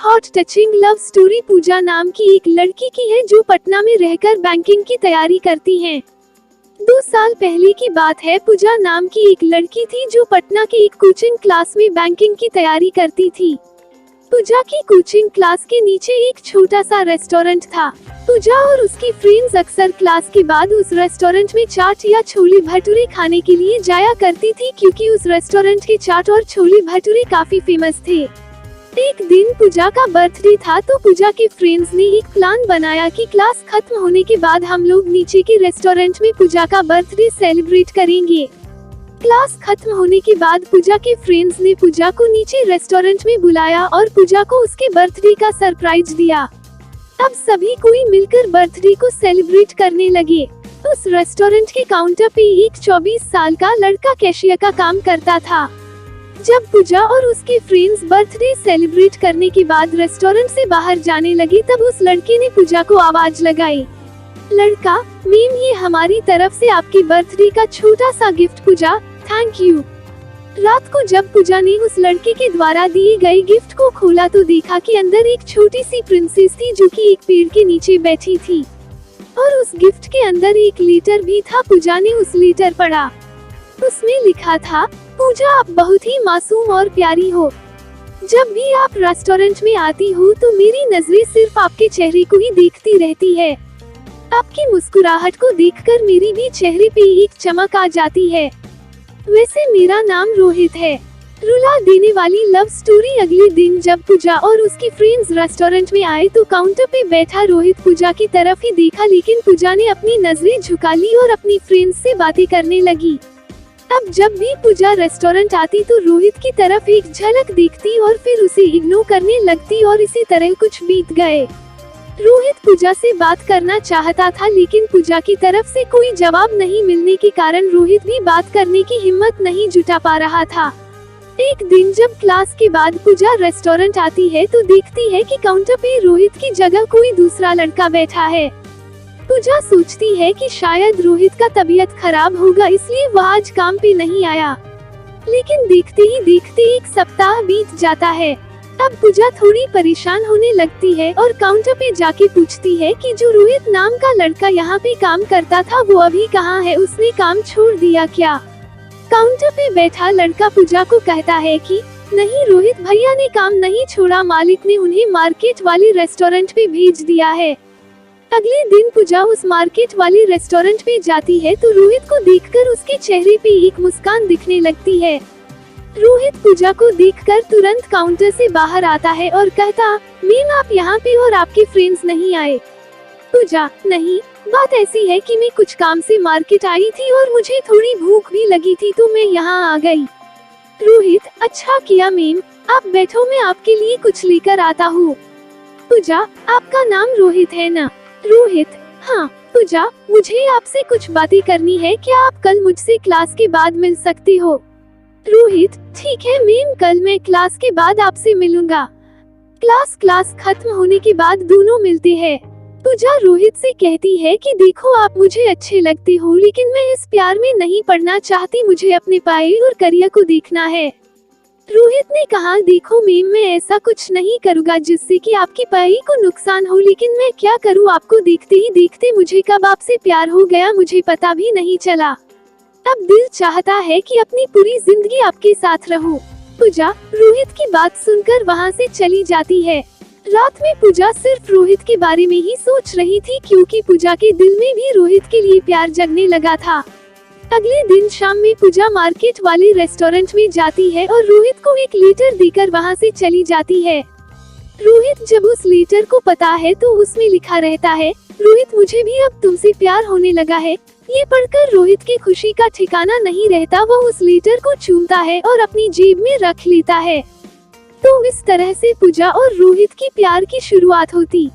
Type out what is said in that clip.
Hot touching love story पूजा नाम की एक लड़की की है जो पटना में रहकर बैंकिंग की तैयारी करती है। 2 साल पहले की बात है। पूजा नाम की एक लड़की थी जो पटना के एक कोचिंग क्लास में बैंकिंग की तैयारी करती थी। पूजा की कोचिंग क्लास के नीचे एक छोटा सा रेस्टोरेंट था। पूजा और उसकी फ्रेंड्स अक्सर क्लास के बाद उस रेस्टोरेंट में चाट या छोले भटूरे खाने के लिए जाया करती थी, क्योंकि उस रेस्टोरेंट के चाट और छोले भटूरे काफी फेमस थे। एक दिन पूजा का बर्थडे था तो पूजा के फ्रेंड्स ने एक प्लान बनाया कि क्लास खत्म होने के बाद हम लोग नीचे के रेस्टोरेंट में पूजा का बर्थडे सेलिब्रेट करेंगे। क्लास खत्म होने के बाद पूजा के फ्रेंड्स ने पूजा को नीचे रेस्टोरेंट में बुलाया और पूजा को उसके बर्थडे का सरप्राइज दिया। अब सभी कोई मिलकर बर्थडे को सेलिब्रेट करने लगे। उस रेस्टोरेंट के काउंटर पे एक 24 साल का लड़का कैशियर का काम करता था। जब पूजा और उसके फ्रेंड्स बर्थडे सेलिब्रेट करने के बाद रेस्टोरेंट से बाहर जाने लगे, तब उस लड़के ने पूजा को आवाज लगाई। लड़का, मैम ये हमारी तरफ से आपके बर्थडे का छोटा सा गिफ्ट। Puja, thank you. रात को जब पूजा ने उस लड़के के द्वारा दिए गए गिफ्ट को खोला तो देखा कि अंदर एक छोटी सी प्रिंसेस थी जो कि एक पेड़ के नीचे बैठी थी और उस गिफ्ट के अंदर एक लेटर भी था। पूजा ने उस लेटर पढ़ा। उसमें लिखा था, पूजा आप बहुत ही मासूम और प्यारी हो। जब भी आप रेस्टोरेंट में आती हो तो मेरी नजरें सिर्फ आपके चेहरे को ही देखती रहती है। आपकी मुस्कुराहट को देखकर मेरी भी चेहरे पे एक चमक आ जाती है। वैसे मेरा नाम रोहित है। रुला देने वाली लव स्टोरी। अगले दिन जब पूजा और उसकी फ्रेंड्स रेस्टोरेंट में आए तो काउंटर पे बैठा रोहित पूजा की तरफ ही देखा, लेकिन पूजा ने अपनी नजरें झुका ली और अपनी फ्रेंड्स से बातें करने लगी। अब जब भी पूजा रेस्टोरेंट आती तो रोहित की तरफ एक झलक देखती और फिर उसे इग्नोर करने लगती और इसी तरह कुछ बीत गए। रोहित पूजा से बात करना चाहता था, लेकिन पूजा की तरफ से कोई जवाब नहीं मिलने के कारण रोहित भी बात करने की हिम्मत नहीं जुटा पा रहा था। एक दिन जब क्लास के बाद पूजा रेस्टोरेंट आती है तो देखती है कि काउंटर पे रोहित की जगह कोई दूसरा लड़का बैठा है। पूजा सोचती है कि शायद रोहित का तबीयत खराब होगा, इसलिए वह आज काम पे नहीं आया। लेकिन देखते ही देखते 1 सप्ताह बीत जाता है। अब पूजा थोड़ी परेशान होने लगती है और काउंटर पे जाके पूछती है कि जो रोहित नाम का लड़का यहाँ पे काम करता था वो अभी कहाँ है, उसने काम छोड़ दिया क्या? काउंटर पे बैठा लड़का पूजा को कहता है कि नहीं, रोहित भैया ने काम नहीं छोड़ा, मालिक ने उन्हें मार्केट वाले रेस्टोरेंट पे भेज दिया है। अगले दिन पूजा उस मार्केट वाले रेस्टोरेंट पे जाती है तो रोहित को देखकर उसके चेहरे पे एक मुस्कान दिखने लगती है। रोहित पूजा को देखकर तुरंत काउंटर से बाहर आता है और कहता, मैम आप यहाँ पे और आपके फ्रेंड्स नहीं आए? पूजा, नहीं, बात ऐसी है कि मैं कुछ काम से मार्केट आई थी और मुझे थोड़ी भूख भी लगी थी तो मैं यहाँ आ गई। रोहित, अच्छा किया मैम, आप बैठो, मैं आपके लिए कुछ लेकर आता हूँ। पूजा, आपका नाम रोहित है ना? रोहित, हाँ। पूजा, मुझे आपसे कुछ बातें करनी है, क्या आप कल मुझसे क्लास के बाद मिल सकते हो? रोहित, ठीक है मैम, कल मैं क्लास के बाद आपसे मिलूंगा। क्लास खत्म होने के बाद दोनों मिलते हैं। पूजा रोहित से कहती है कि देखो आप मुझे अच्छे लगते हो, लेकिन मैं इस प्यार में नहीं पड़ना चाहती, मुझे अपने पाए और करियर को देखना है। रोहित ने कहा, देखो मैम, मैं ऐसा कुछ नहीं करूँगा जिससे कि आपकी पाई को नुकसान हो, लेकिन मैं क्या करूँ, आपको देखते ही देखते मुझे कब आपसे प्यार हो गया मुझे पता भी नहीं चला। अब दिल चाहता है कि अपनी पूरी जिंदगी आपके साथ रहूं। पूजा रोहित की बात सुनकर वहां से चली जाती है। रात में पूजा सिर्फ रोहित के बारे में ही सोच रही थी, क्योंकि पूजा के दिल में भी रोहित के लिए प्यार जगने लगा था। अगले दिन शाम में पूजा मार्केट वाले रेस्टोरेंट में जाती है और रोहित को एक लेटर देकर वहां से चली जाती है। रोहित जब उस लेटर को पता है तो उसमें लिखा रहता है, रोहित मुझे भी अब तुमसे प्यार होने लगा है। ये पढ़कर रोहित की खुशी का ठिकाना नहीं रहता, वो उस लेटर को चूमता है और अपनी जेब में रख लेता है। तो इस तरह से पूजा और रोहित की प्यार की शुरुआत होती।